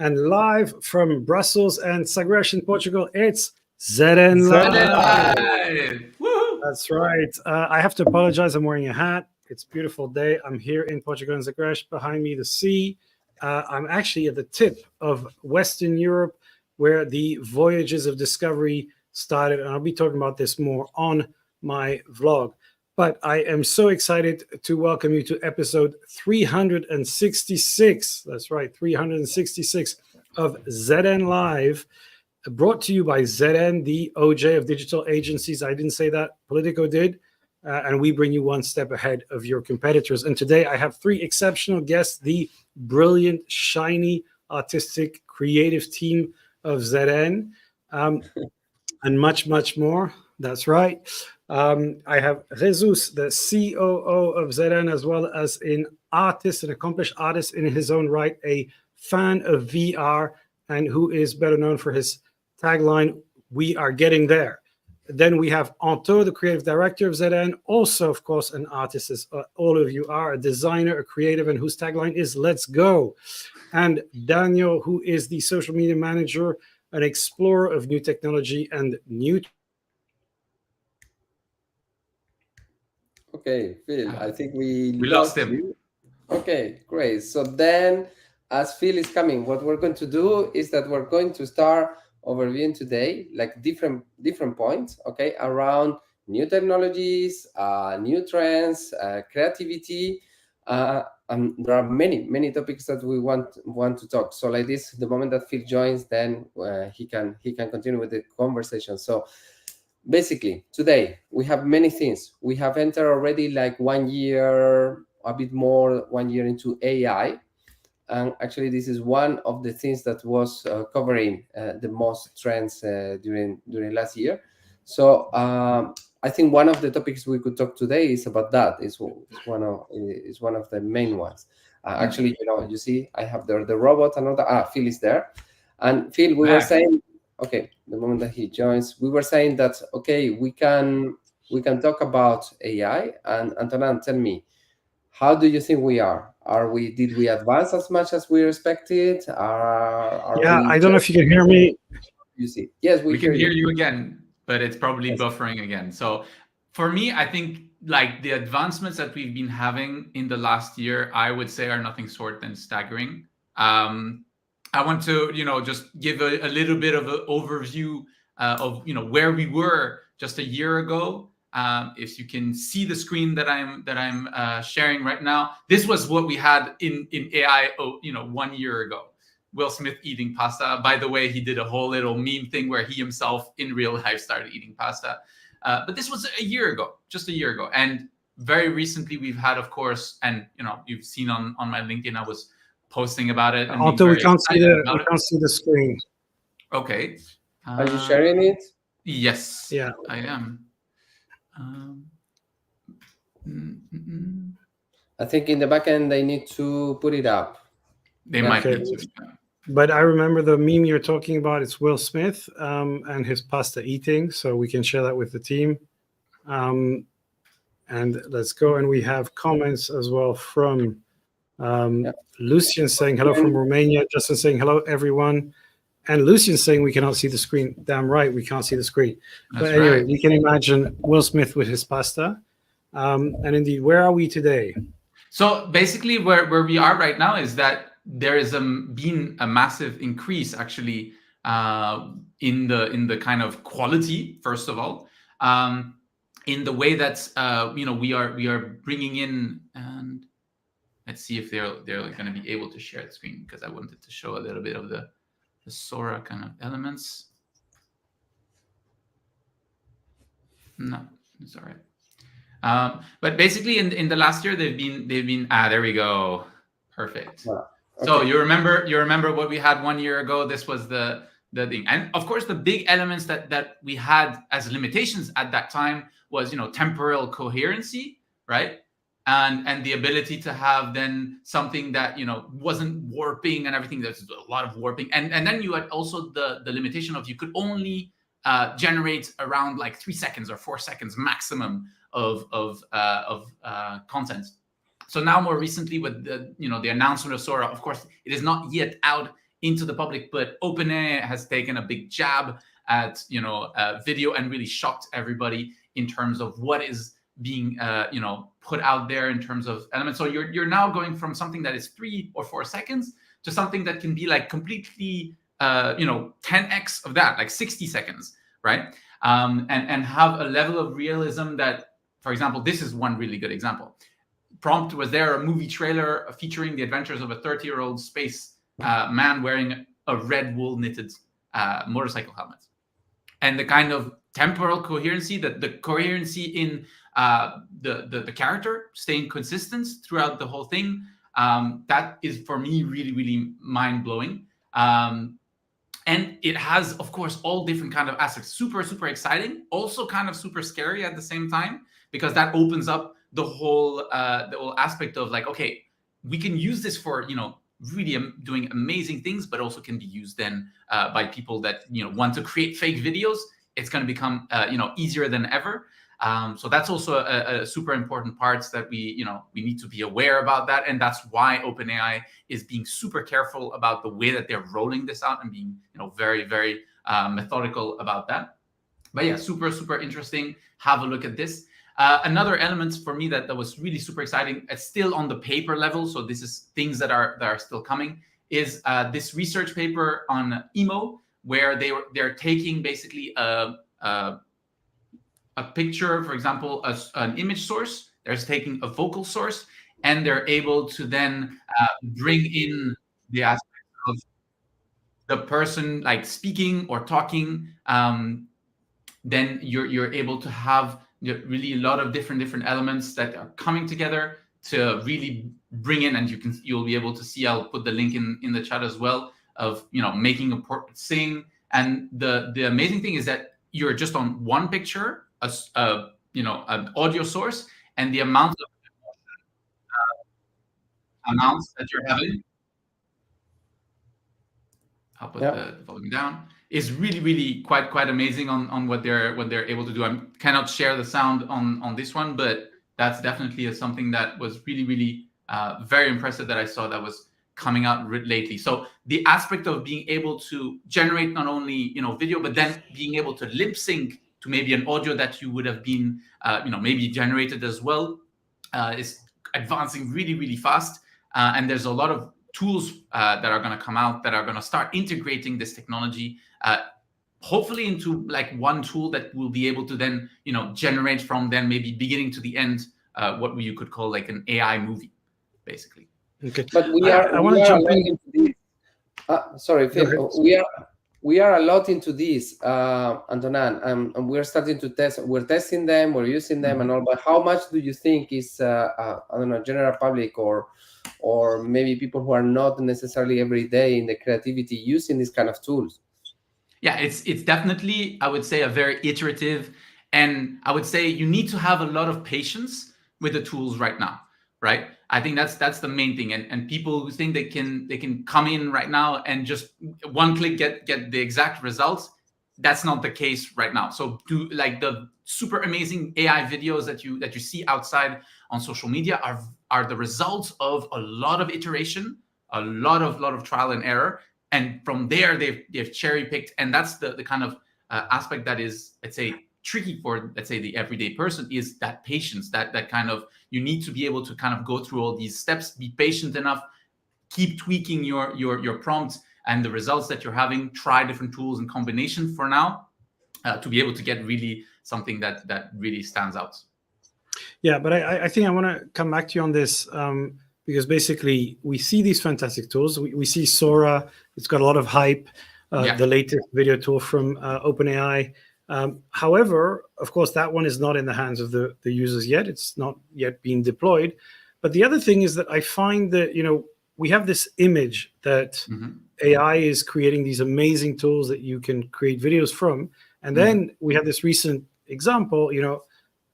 And live from Brussels and Sagres in Portugal, it's ZN ZN Live. That's right. I have to apologize. I'm wearing a hat. It's a beautiful day. I'm here in Portugal and Sagres. Behind me, the sea. I'm actually at the tip of Western Europe, where the voyages of discovery started. And I'll be talking about this more on my vlog. But I am so excited to welcome you to episode 366. That's right, 366 of ZN Live, brought to you by ZN, the OJ of digital agencies. I didn't say that, Politico did. And we bring you one step ahead of your competitors. And today I have three exceptional guests, the brilliant, shiny, artistic, creative team of ZN, and much, much more. That's right. I have Jesus, the COO of ZN, as well as an artist, an accomplished artist in his own right, a fan of VR, and who is better known for his tagline, "We are getting there." Then we have Anto, the creative director of ZN, also, of course, an artist, as all of you are, a designer, a creative, and whose tagline is "Let's go." And Daniel, who is the social media manager, an explorer of new technology and new. Okay, Phil, I think we lost him. You. Okay, great. So then, as Phil is coming, what we're going to do is that we're going to start overviewing today, like different points, okay, around new technologies, new trends, creativity, and there are many topics that we want to talk. So like this, the moment that Phil joins, then he can continue with the conversation. So basically, today we have many things. We have entered already like 1 year, a bit more, 1 year into AI. And actually, this is one of the things that was covering the most trends during last year. So I think one of the topics we could talk today is about that. It's one of the main ones. Actually, you see, I have the robot and all that. Phil is there, and Phil, we were saying, okay, the moment that he joins, we were saying that okay, we can talk about AI. And Antonin, tell me, how do you think we are? Did we advance as much as we expected? I don't know if you can hear me. You see, yes, we can hear you again, but it's probably buffering again. So for me, I think like the advancements that we've been having in the last year, I would say are nothing short than staggering. I want to, just give a little bit of an overview of, where we were just a year ago. If you can see the screen that I'm sharing right now, this was what we had in AI, 1 year ago. Will Smith eating pasta. By the way, he did a whole little meme thing where he himself in real life started eating pasta. But this was a year ago, just a year ago. And very recently we've had, of course, and you've seen on my LinkedIn, I was posting about it. Although we can't see the screen. Okay. Are you sharing it? Yes. Yeah, I am. I think in the back end they need to put it up. They might need to. But I remember the meme you're talking about. It's Will Smith and his pasta eating. So we can share that with the team. And let's go. And we have comments as well from Lucian saying hello from Romania. Justin saying hello, everyone. And Lucian saying we cannot see the screen. Damn right, we can't see the screen. But anyway, right. We can imagine Will Smith with his pasta. And indeed, where are we today? So basically where we are right now is that there is been a massive increase actually in the kind of quality, first of all, in the way that we are bringing in, and let's see if they're going to be able to share the screen, because I wanted to show a little bit of the Sora kind of elements. No, it's all right. But basically in the last year they've been there we go, perfect. Wow. Okay. So you remember what we had 1 year ago. This was the thing, and of course the big elements that we had as limitations at that time was temporal coherency, right? And the ability to have then something that wasn't warping and everything. There's a lot of warping, and then you had also the limitation of you could only generate around like 3 seconds or 4 seconds maximum of content. So now more recently with the announcement of Sora, of course it is not yet out into the public, but OpenAI has taken a big jab at video and really shocked everybody in terms of what is being put out there in terms of elements. So you're now going from something that is 3 or 4 seconds to something that can be like completely 10x of that, like 60 seconds, right? And have a level of realism that, for example, this is one really good example. Prompt was there a movie trailer featuring the adventures of a 30-year-old space man wearing a red wool knitted motorcycle helmet, and the kind of temporal coherency, the coherency in the character staying consistent throughout the whole thing, that is for me really, really mind-blowing. And it has, of course, all different kind of aspects. Super, super exciting. Also kind of super scary at the same time, because that opens up the whole aspect of like, okay, we can use this for, really doing amazing things, but also can be used then by people that, want to create fake videos. It's going to become, easier than ever. So that's also a super important part that we need to be aware about that. And that's why OpenAI is being super careful about the way that they're rolling this out and being, very, very methodical about that. But yeah, super, super interesting. Have a look at this. Another element for me that was really super exciting, it's still on the paper level, so this is things that are still coming, is this research paper on emo, where they're taking basically a picture, for example, an image source. They're taking a vocal source, and they're able to then bring in the aspect of the person like speaking or talking. Then you're able to have really a lot of different elements that are coming together to really bring in, and you'll be able to see. I'll put the link in the chat as well of making a portrait sing. And the amazing thing is that you're just on one picture, an audio source, and the amount of amounts that you're having. I'll put the volume down. Is really, really quite amazing on what they're able to do. I cannot share the sound on this one, but that's definitely something that was really, really very impressive that I saw that was coming out lately. So the aspect of being able to generate not only video, but then being able to lip sync to maybe an audio that you would have been maybe generated as well is advancing really, really fast. And there's a lot of tools that are going to come out that are going to start integrating this technology, hopefully into like one tool that will be able to then generate from then maybe beginning to the end what you could call like an AI movie, basically. Okay, but I want to jump into this. Sorry, Phil. We are a lot into this, Antonin, and we're starting to test. We're testing them, we're using them, and all. But how much do you think is I don't know, general public or maybe people who are not necessarily every day in the creativity using these kind of tools? Yeah, it's definitely, I would say, a very iterative, and I would say you need to have a lot of patience with the tools right now, right? I think that's the main thing. And people who think they can come in right now and just one click get the exact results, that's not the case right now. So do like the super amazing AI videos that you see outside on social media are the results of a lot of iteration, a lot of trial and error. And from there, they've cherry picked, and that's the kind of aspect that is, let's say, tricky for, let's say, the everyday person, is that patience, that kind of, you need to be able to kind of go through all these steps, be patient enough, keep tweaking your prompts and the results that you're having, try different tools and combinations for now to be able to get really something that really stands out. Yeah, but I think I want to come back to you on this. Because basically we see these fantastic tools. We see Sora, it's got a lot of hype, the latest video tool from OpenAI. However, of course, that one is not in the hands of the users yet. It's not yet being deployed. But the other thing is that I find that, we have this image that AI is creating these amazing tools that you can create videos from. And then we have this recent example,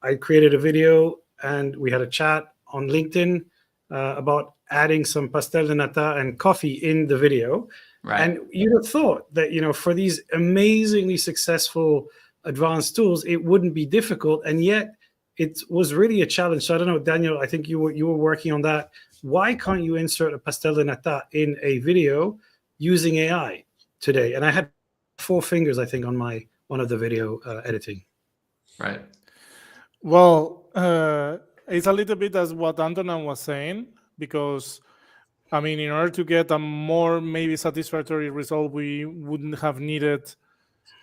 I created a video and we had a chat on LinkedIn about adding some pastel de nata and coffee in the video. Right. And you'd have thought that, for these amazingly successful advanced tools, it wouldn't be difficult. And yet it was really a challenge. So I don't know, Daniel, I think you were working on that. Why can't you insert a pastel de nata in a video using AI today, and I had 4 fingers, I think, on my one of the video editing. Right. Well, it's a little bit as what Antonin was saying, because I mean, in order to get a more maybe satisfactory result, we wouldn't have needed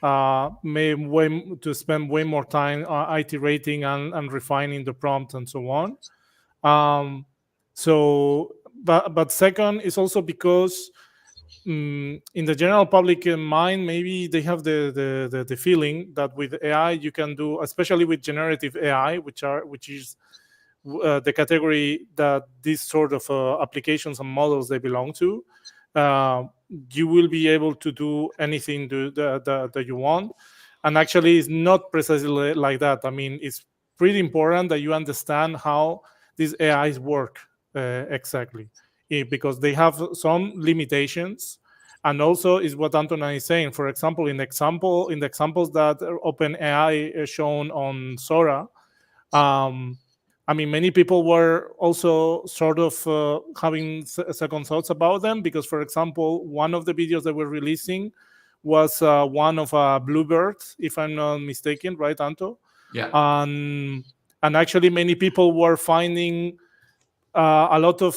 to spend way more time iterating and refining the prompt and so on. But second is also because in the general public mind, maybe they have the feeling that with AI you can do, especially with generative AI, which is the category that these sort of applications and models they belong to, you will be able to do anything that you want. And actually, it's not precisely like that. I mean, it's pretty important that you understand how these AIs work exactly, because they have some limitations. And also is what Antonin is saying. For example, in the examples that OpenAI is shown on Sora, I mean, many people were also sort of having second thoughts about them because, for example, one of the videos that we're releasing was one of a bluebird, if I'm not mistaken, right, Anto? Yeah. And actually, many people were finding a lot of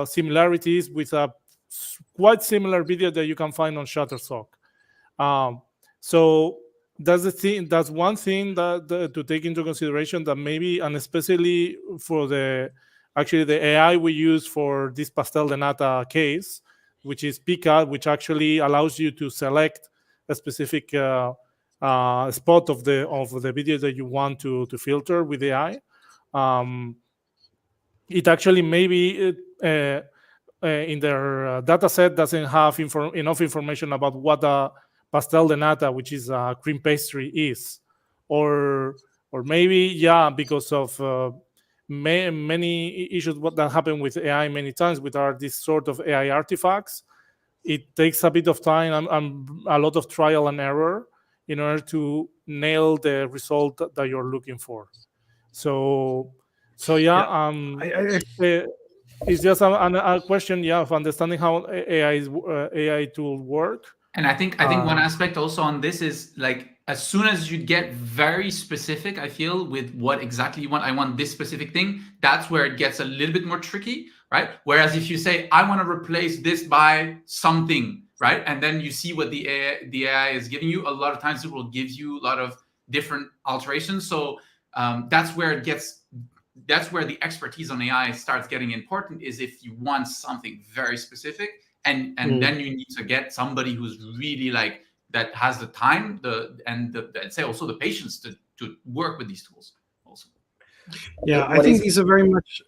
similarities with a quite similar video that you can find on Shutterstock. So that's the thing. That's one thing that to take into consideration, that maybe, and especially for the AI we use for this pastel de nata case, which is Pika, which actually allows you to select a specific spot of the video that you want to filter with AI. It actually maybe in their data set doesn't have enough information about what a pastel de nata, which is a cream pastry, is, or maybe because of many issues that happen with AI many times with these sort of AI artifacts. It takes a bit of time and a lot of trial and error in order to nail the result that you're looking for. So it's just a question, of understanding how AI tools work. And I think one aspect also on this is, like, as soon as you get very specific, I feel, with what exactly you want, I want this specific thing, that's where it gets a little bit more tricky, right? Whereas if you say, I want to replace this by something, right? And then you see what the AI is giving you, a lot of times it will give you a lot of different alterations. So that's where the expertise on AI starts getting important, is if you want something very specific, and then you need to get somebody who's really, like, that has the time, and say also the patience to work with these tools also. Yeah, I think these are very much.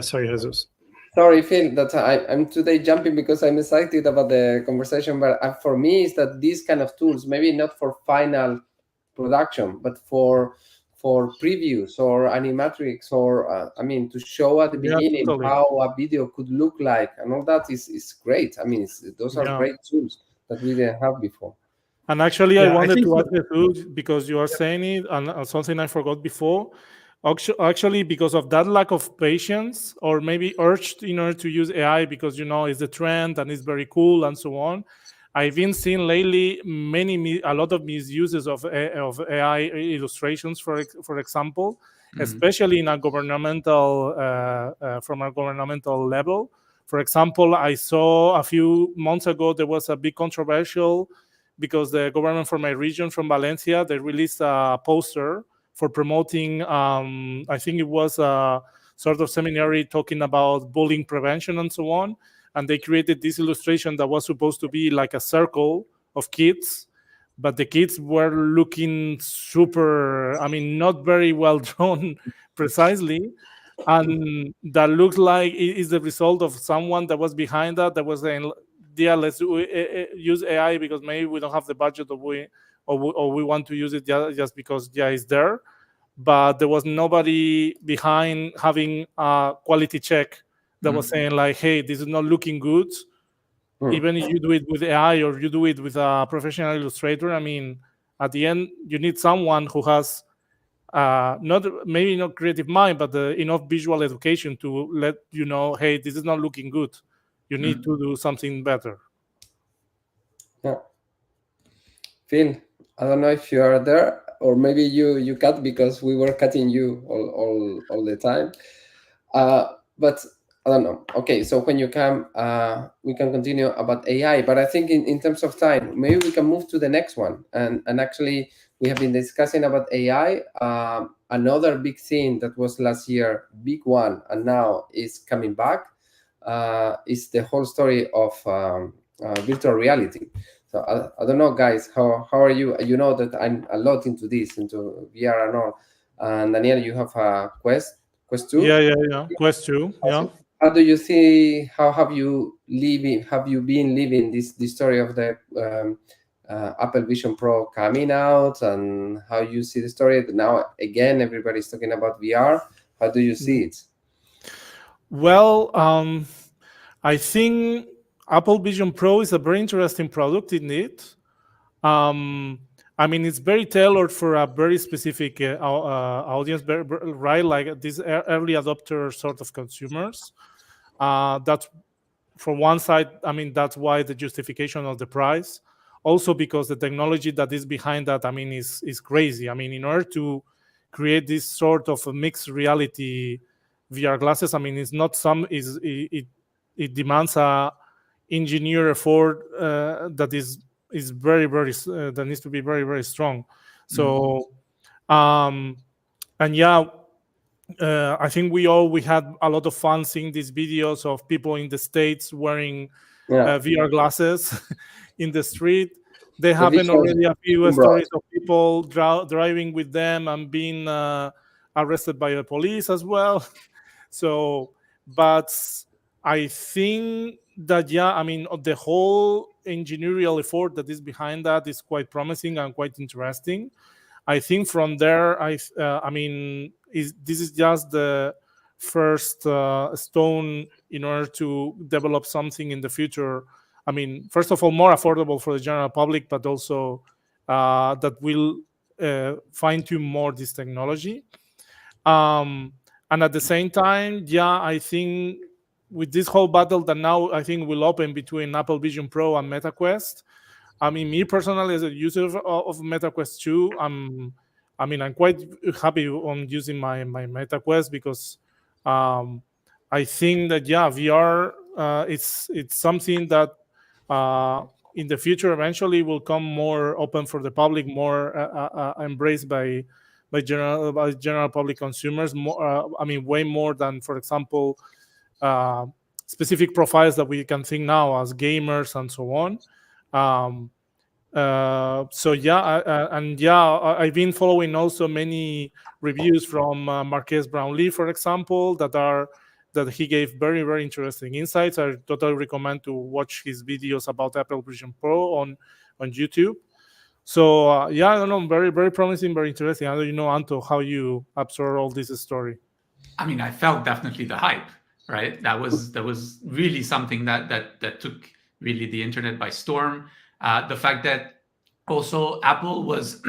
Sorry, Jesus. Sorry, Phil, that I'm today jumping because I'm excited about the conversation. But for me, is that these kind of tools, maybe not for final production, but for previews or animatrix, or to show at the beginning totally. how a video could look like, and all that is great. I mean, those are great tools that we didn't have before. And actually, I wanted to add the tools because you are saying it, and something I forgot before. Actually, because of that lack of patience, or maybe urged in order to use AI because it's the trend and it's very cool and so on, I've been seeing lately a lot of misuses of AI illustrations, for example, especially in a governmental from a governmental level. For example, I saw a few months ago there was a big controversial because the government from my region, from Valencia, they released a poster for promoting, I think it was a sort of seminary talking about bullying prevention and so on. And they created this illustration that was supposed to be like a circle of kids, but the kids were looking super, not very well drawn precisely. And that looks like it is the result of someone that was behind that was saying, let's use AI because maybe we don't have the budget, or we want to use it just because it's there. But there was nobody behind having a quality check that was saying, like, hey, this is not looking good. Even if you do it with AI or you do it with a professional illustrator, at the end, you need someone who has not creative mind, but enough visual education to let you know, hey, this is not looking good. You need to do something better. Yeah. Phil, I don't know if you are there, or maybe you cut because we were cutting you all the time. But I don't know. Okay, so when you come, we can continue about AI. But I think in terms of time, maybe we can move to the next one. And actually, we have been discussing about AI. Another big thing that was last year, big one, and now is coming back, is the whole story of virtual reality. So I don't know, guys, how are you? You know that I'm a lot into this, into VR and all. And Daniel, you have a Quest 2? Yeah. Quest 2, yeah. How do you see? How have you living? Have you been living this story of the Apple Vision Pro coming out, and how you see the story now? Again, everybody's talking about VR. How do you see it? Well, I think Apple Vision Pro is a very interesting product indeed. I mean, it's very tailored for a very specific audience, right? Like these early adopter sort of consumers. That's from one side. I mean, that's why the justification of the price. Also, because the technology that is behind that, I mean, is crazy. I mean, in order to create this sort of a mixed reality VR glasses, I mean, it's not some is it demands a engineer effort that is very that needs to be very strong. So and yeah, I think we had a lot of fun seeing these videos of people in the States wearing VR glasses in the street. They happen already a few stories of people driving with them and being arrested by the police as well. So, but I think that, yeah, I mean, the whole engineering effort that is behind that is quite promising and quite interesting. I think from there, I mean, this is just the first stone in order to develop something in the future. I mean, first of all, more affordable for the general public, but also that will fine-tune more this technology. And at the same time, yeah, I think with this whole battle that now I think will open between Apple Vision Pro and MetaQuest, I mean, me personally as a user of MetaQuest 2, I'm quite happy on using my MetaQuest because I think that, yeah, VR it's something that in the future eventually will come more open for the public, more embraced by general public consumers. More, I mean, way more than, for example, specific profiles that we can think now as gamers and so on. So yeah, I've been following also many reviews from Marques Brownlee, for example, that he gave very interesting insights. I totally recommend to watch his videos about Apple Vision Pro on YouTube. So yeah, I don't know, very promising, very interesting. I don't know, Anto, how you absorb all this story. I mean, I felt definitely the hype, right? That was really something that took really the internet by storm. The fact that also Apple was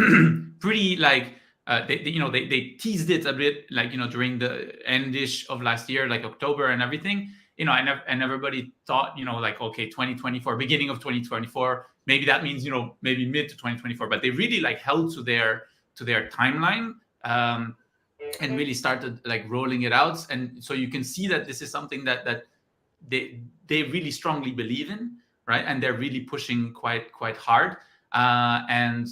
pretty like they teased it a bit, like, during the endish of last year, like October and everything, and everybody thought, like, okay, 2024, beginning of 2024, maybe that means, maybe mid to 2024, but they really like held to their timeline. And really started like rolling it out, and so you can see that this is something that they really strongly believe in, right? And they're really pushing quite hard. And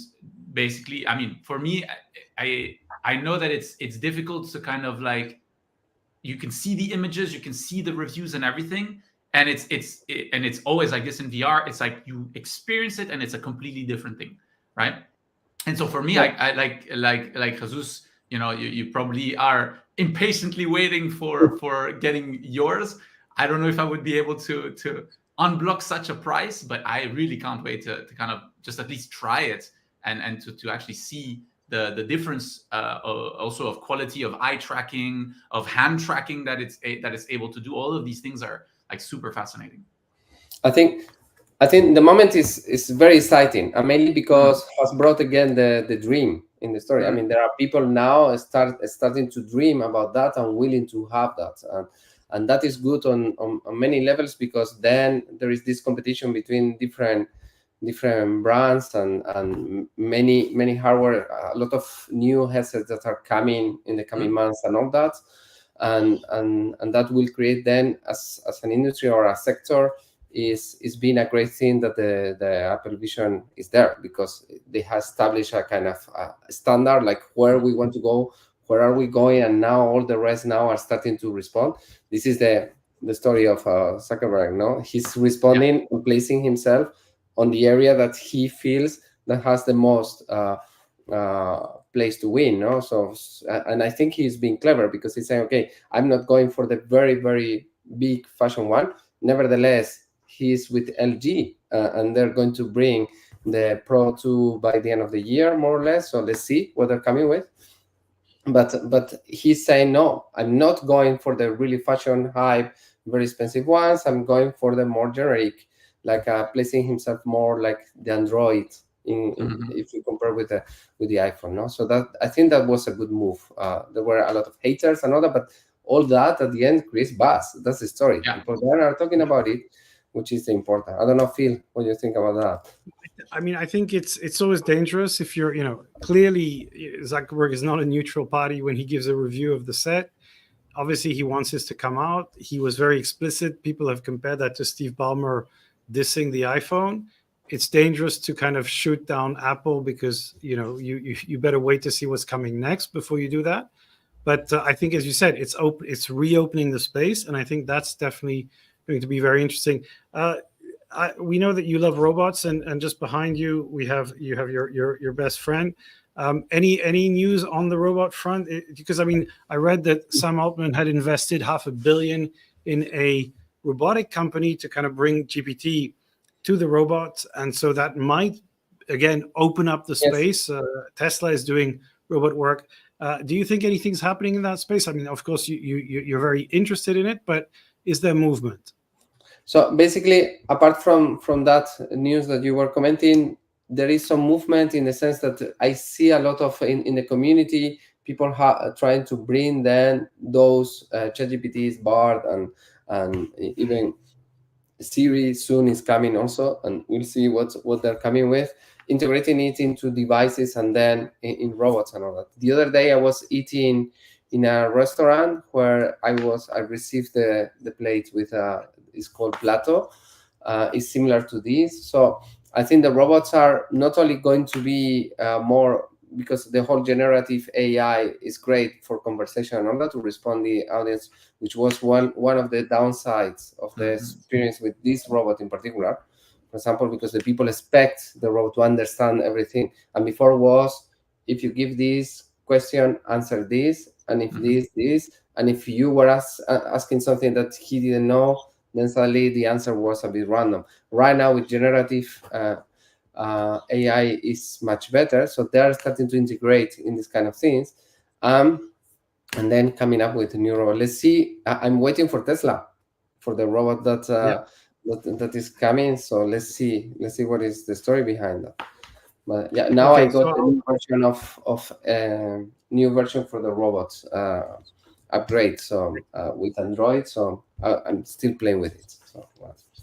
basically, I mean, for me, I know that it's difficult to kind of like, you can see the images, you can see the reviews and everything, and it's always like this in VR. It's like you experience it, and it's a completely different thing, right? And so for me, I like Jesus. You probably are impatiently waiting for getting yours. I don't know if I would be able to unblock such a price, but I really can't wait to kind of just at least try it and to actually see the difference also of quality of eye tracking, of hand tracking that it's able to do. All of these things are like super fascinating. I think the moment is very exciting, and mainly because has brought again the dream in the story. I mean, there are people now starting to dream about that and willing to have that, and that is good on many levels, because then there is this competition between different different brands and many hardware, a lot of new headsets that are coming in the coming months and all that, and that will create then as an industry or a sector is being a great thing that the Apple Vision is there, because they have established a kind of standard, like where we want to go, where are we going, and now all the rest now are starting to respond. This is the story of Zuckerberg. No, he's responding and placing himself on the area that he feels that has the most place to win. No, so and I think he's being clever, because he's saying, okay, I'm not going for the very very big fashion one. Nevertheless, he's with LG, and they're going to bring the Pro 2 by the end of the year, more or less. So let's see what they're coming with. But he's saying, no, I'm not going for the really fashion hype, very expensive ones. I'm going for the more generic, like placing himself more like the Android if you compare with the iPhone. No, so that I think that was a good move. There were a lot of haters and all that, but all that at the end creates buzz. That's the story. People there are talking about it, which is important. I don't know, Phil, what do you think about that? I mean, I think it's always dangerous if you're, clearly Zuckerberg is not a neutral party when he gives a review of the set. Obviously, he wants this to come out. He was very explicit. People have compared that to Steve Ballmer dissing the iPhone. It's dangerous to kind of shoot down Apple, because you better wait to see what's coming next before you do that. But I think, as you said, it's reopening the space, and I think that's definitely going to be very interesting. We know that you love robots, and just behind you have your best friend. Any news on the robot front? Because I mean, I read that Sam Altman had invested $500 million in a robotic company to kind of bring GPT to the robots, and so that might again open up the space. Tesla is doing robot work. Do you think anything's happening in that space? I mean, of course, you're very interested in it, but is there movement? So basically, apart from that news that you were commenting, there is some movement in the sense that I see a lot of in the community, people trying to bring then those ChatGPTs, Bard, and even Siri soon is coming also, and we'll see what they're coming with, integrating it into devices and then in robots and all that. The other day I was eating in a restaurant where I received the plate with it's called Plato. It's similar to this. So I think the robots are not only going to be more, because the whole generative AI is great for conversation and all that, to respond the audience, which was one of the downsides of the experience with this robot in particular. For example, because the people expect the robot to understand everything. And before was, if you give this question, answer this, and if this, and if you were asking something that he didn't know, then suddenly the answer was a bit random. Right now with generative AI is much better, so they're starting to integrate in these kind of things, and then coming up with a new robot. Let's see. I'm waiting for Tesla, for the robot that is coming. So let's see what is the story behind that. But yeah, now I got a new version of new version for the robots upgrade. So with Android, so I'm still playing with it. So.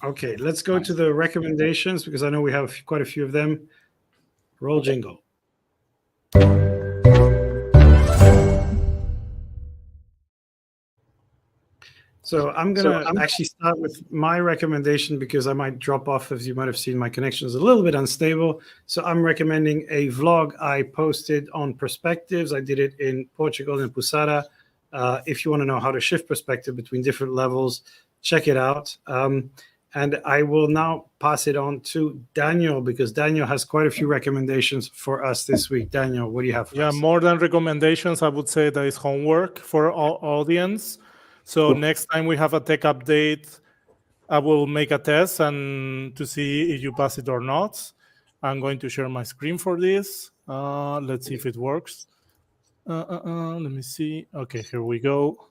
Okay, let's go to the recommendations, because I know we have quite a few of them. Roll jingle. So I'm going to actually start with my recommendation, because I might drop off, as you might have seen. My connection is a little bit unstable. So I'm recommending a vlog I posted on perspectives. I did it in Portugal, in Pusada. If you want to know how to shift perspective between different levels, check it out. And I will now pass it on to Daniel, because Daniel has quite a few recommendations for us this week. Daniel, what do you have for us? Yeah, more than recommendations, I would say that is homework for our audience. So next time we have a tech update, I will make a test and to see if you pass it or not. I'm going to share my screen for this. Let's see if it works. Let me see. Okay, here we go.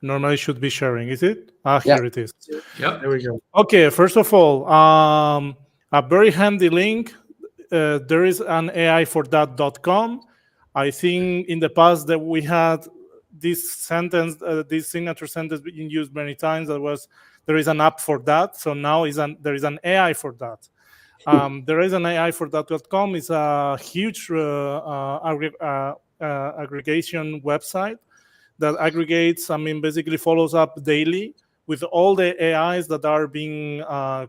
Normally should be sharing, is it? Here it is. Yep. There we go. Okay, first of all, a very handy link. There is an AI4that.com. I think in the past that we had this sentence, this signature sentence being used many times. That was there is an app for that. So now there is an AI for that. There is an AI for that.com. It's a huge aggregation website that aggregates, basically follows up daily with all the AIs that are being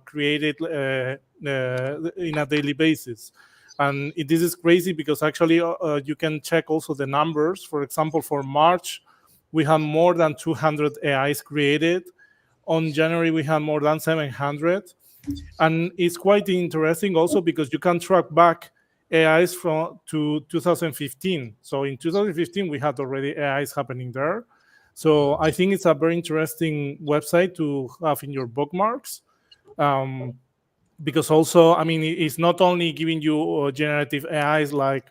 created in a daily basis. And this is crazy because actually you can check also the numbers. For example, for March, we had more than 200 AIs created. On January, we had more than 700. And it's quite interesting also because you can track back AIs to 2015. So in 2015, we had already AIs happening there. So I think it's a very interesting website to have in your bookmarks. Because also, it's not only giving you generative AIs like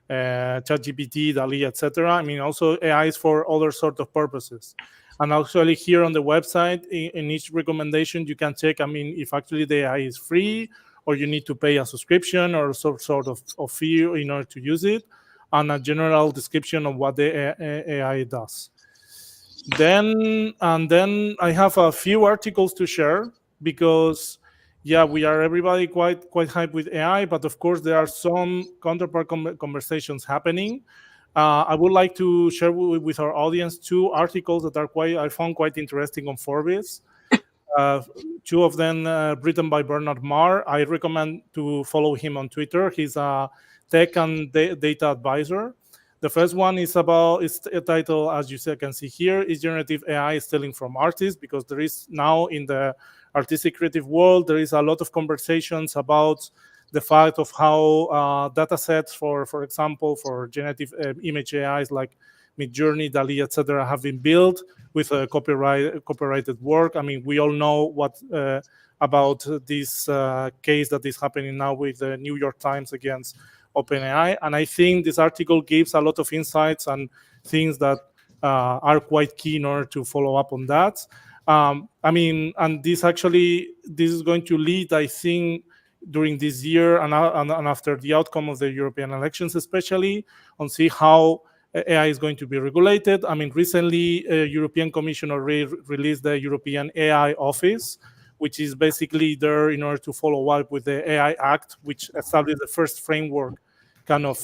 ChatGPT, DALL-E, etc. Also AIs for other sort of purposes. And actually here on the website, in each recommendation, you can check, if actually the AI is free or you need to pay a subscription or some sort of fee in order to use it, and a general description of what the AI does. Then I have a few articles to share because, yeah, we are everybody quite hyped with AI, but of course there are some counterpart conversations happening. I would like to share with our audience 2 articles that I found quite interesting on Forbes. 2 of them written by Bernard Marr. I recommend to follow him on Twitter. He's a tech and data advisor. The first one is titled, as you can see here, is generative AI stealing from artists? Because there is now in the artistic creative world, there is a lot of conversations about the fact of how data sets for example, for generative image AIs like Midjourney, DALL-E, etc., have been built with copyrighted work. We all know what about this case that is happening now with the New York Times against OpenAI. And I think this article gives a lot of insights and things that are quite key in order to follow up on that. And this is going to lead, I think, during this year and after the outcome of the European elections, especially, on see how AI is going to be regulated. Recently, European Commission already released the European AI Office, which is basically there in order to follow up with the AI Act, which established the first framework kind of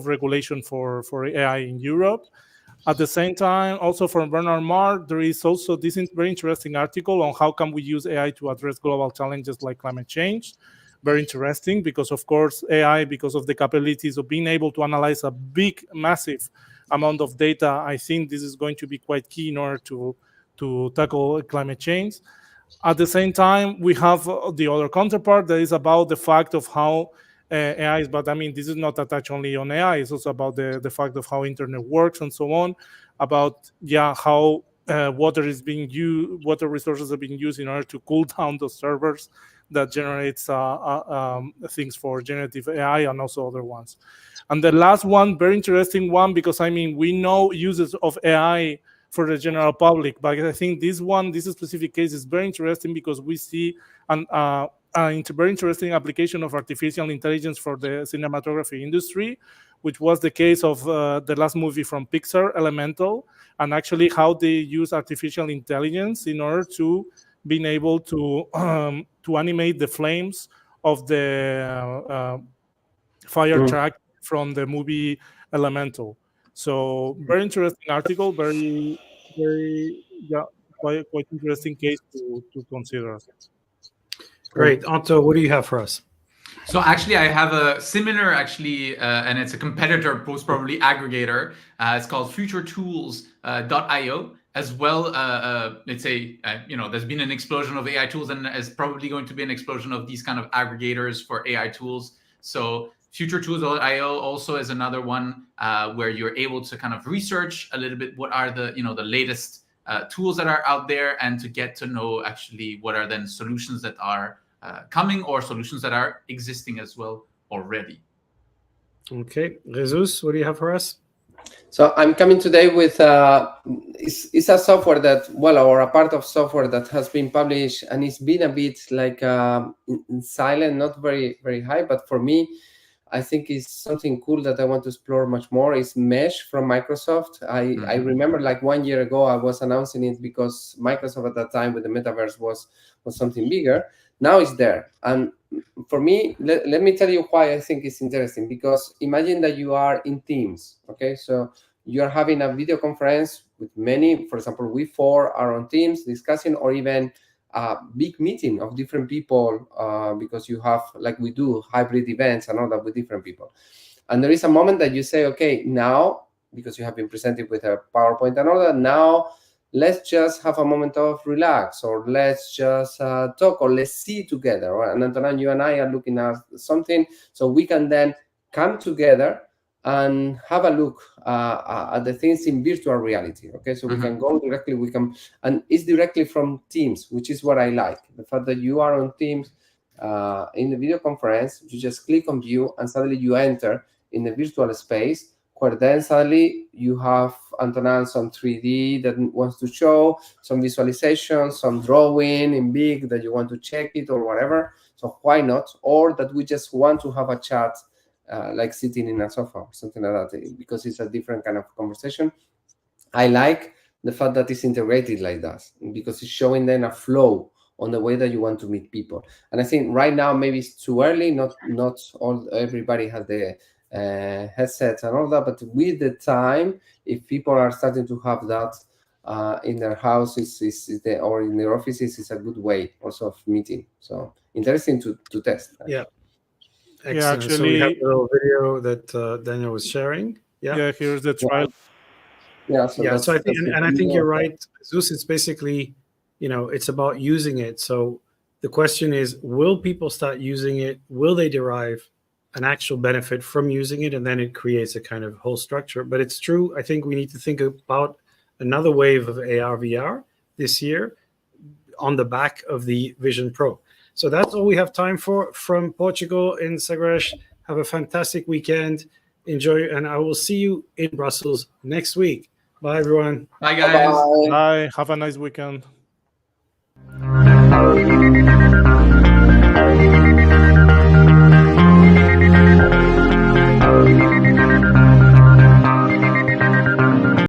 regulation for AI in Europe. At the same time, also from Bernard Marr, there is also this very interesting article on how can we use AI to address global challenges like climate change. Very interesting because, of course, AI, because of the capabilities of being able to analyze a big, massive amount of data, I think this is going to be quite key in order to tackle climate change. At the same time, we have the other counterpart that is about the fact of how AI is, but this is not attached only on AI, it's also about the fact of how internet works and so on, about, how water resources are being used in order to cool down those servers that generates things for generative AI and also other ones. And the last one, very interesting one, because we know uses of AI for the general public, but I think this specific case is very interesting because we see a very interesting application of artificial intelligence for the cinematography industry, which was the case of the last movie from Pixar, Elemental, and actually how they use artificial intelligence in order to being able to animate the flames of the fire truck from the movie Elemental. So very interesting article, very quite interesting case to consider. Great. Otto, what do you have for us? So actually, I have a similar, and it's a competitor, most probably aggregator. It's called futuretools.io. As well, let's say, there's been an explosion of AI tools, and there's probably going to be an explosion of these kind of aggregators for AI tools. So futuretools.io also is another one where you're able to kind of research a little bit what are the latest tools that are out there, and to get to know actually what are then solutions that are coming or solutions that are existing as well already. Okay, Jesus, what do you have for us? So I'm coming today with it's a software that, or a part of software that has been published, and it's been a bit like in silent, not very high, but for me, I think is something cool that I want to explore much more is Mesh from Microsoft. I remember like 1 year ago, I was announcing it because Microsoft at that time with the metaverse was something bigger. Now it's there. And for me, let me tell you why I think it's interesting, because imagine that you are in Teams, okay? So you're having a video conference with many, for example, we four are on Teams discussing, or even a big meeting of different people, because you have, like we do, hybrid events and all that with different people. And there is a moment that you say, okay, now, because you have been presented with a PowerPoint and all that, now let's just have a moment of relax, or let's just talk, or let's see together. Right? And Antonin, you and I are looking at something, so we can then come together and have a look at the things in virtual reality. Okay, so we can go directly, and it's directly from Teams, which is what I like. The fact that you are on Teams in the video conference, you just click on view, and suddenly you enter in the virtual space, where then suddenly you have, Antonin, some 3D that wants to show, some visualization, some drawing in big that you want to check it or whatever. So why not? Or that we just want to have a chat, like sitting in a sofa or something like that, because it's a different kind of conversation. I like the fact that it's integrated like that, because it's showing then a flow on the way that you want to meet people. And I think right now maybe it's too early. Not everybody has the headsets and all that, but with the time, if people are starting to have that in their houses or in their offices, it's a good way also of meeting. So interesting to test. Yeah. Excellent. Yeah, actually, so we have a little video that Daniel was sharing. Yeah, here's the trial. Yeah, so I think, and I think you're right, Zeus. It's basically, it's about using it. So the question is, will people start using it? Will they derive an actual benefit from using it? And then it creates a kind of whole structure. But it's true. I think we need to think about another wave of AR VR this year on the back of the Vision Pro. So that's all we have time for from Portugal in Sagres. Have a fantastic weekend. Enjoy, and I will see you in Brussels next week. Bye, everyone. Bye, guys. Bye. Have a nice weekend.